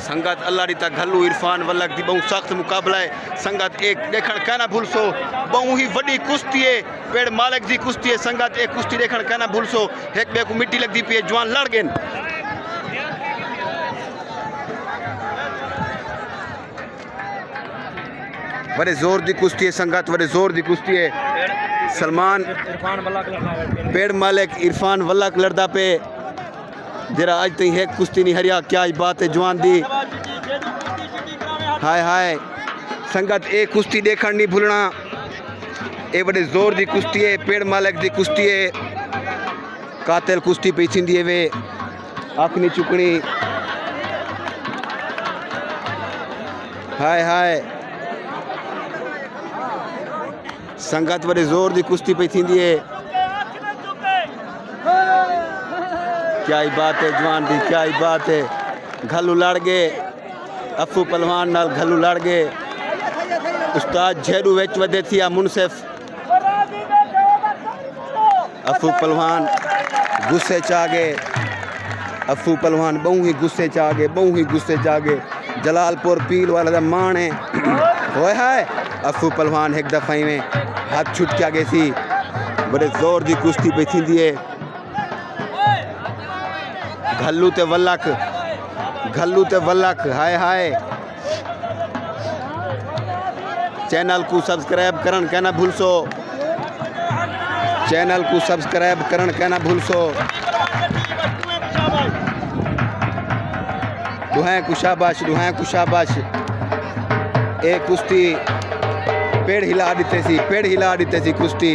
संगत अल्लाह रीता घल्लू इरफान वलक दी बहु सख्त मुकाबला है संगत एक देखण कहना भूलसो बहु ही वडी कुश्ती है पेड़ मालिक दी कुश्ती है संगत एक कुश्ती देखण कहना भूलसो एक बे को मिट्टी लगदी पई जवान लड़ गए बड़े जोर दी कुश्ती है संगत बड़े जोर दी कुश्ती है सलमान पेड़ मालिक इरफान वलक लड़दा पे जरा आज तक है कुश्ती नहीं हरिया क्या ही बात है जवान दी हाय हाय संगत एक कुश्ती देखण नहीं भूलना ए बड़े जोर दी कुश्ती है पेड़ मालिक दी कुश्ती है कातिल कुश्ती पे थींदी है वे अख नहीं चुकनी हाय हाय संगत बड़े जोर दी कुश्ती पे थींदी है क्या ही बात है जवान दी क्या ही बात है घल्लू लड़ गए अफू पहलवान नाल घल्लू लड़ गए उस्ताद झेरू विच वधे थी मुनसिफ अफू पहलवान गुस्से च आ गए अफू पहलवान बहु ही गुस्से च आ गए बहु ही गुस्से च आ गए जलालपुर पील वाला दा मान है होए हाय अफू पहलवान एक दफ़ा में हाथ छुट के आ गए थी बड़े जोर दी कुश्ती पे थींदी है घल्लू ते वलक हाय हाय चैनल को सब्सक्राइब करन कहना भूलसो चैनल को सब्सक्राइब करन कहना भूलसो दुहाएं को शाबाश एक कुश्ती पेड़ हिला दीते सी कुश्ती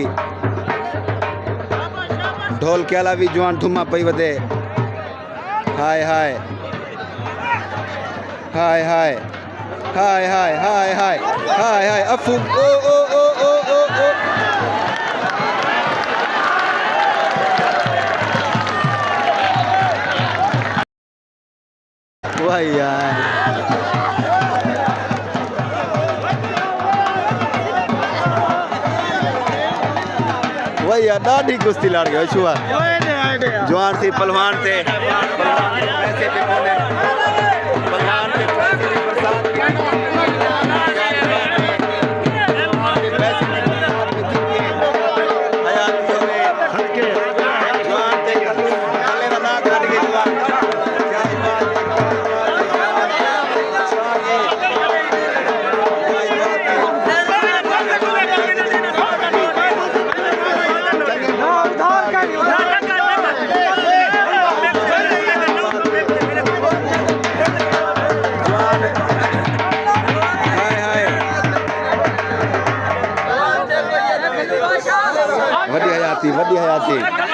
ढोल के अलावा भी जवान धुमा पई वधे हाय हाय हाय हाय हाय हाय हाय हाय हाय हाय अफू ओ ओ ओ ओ ओ ओ वाह यार वाह यार ॾाढी कुश्ती लड़ गया छुआ जवान थी पहलवान थे पैसे पे कोने पहलवान के पैसे पे बरसात वड्डी हयाती